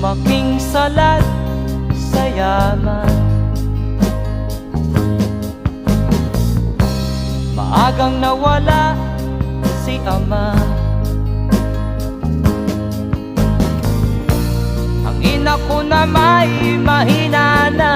lumaking salat sa yaman. Maagang nawala si ama. Ang ina ko na may mahina na,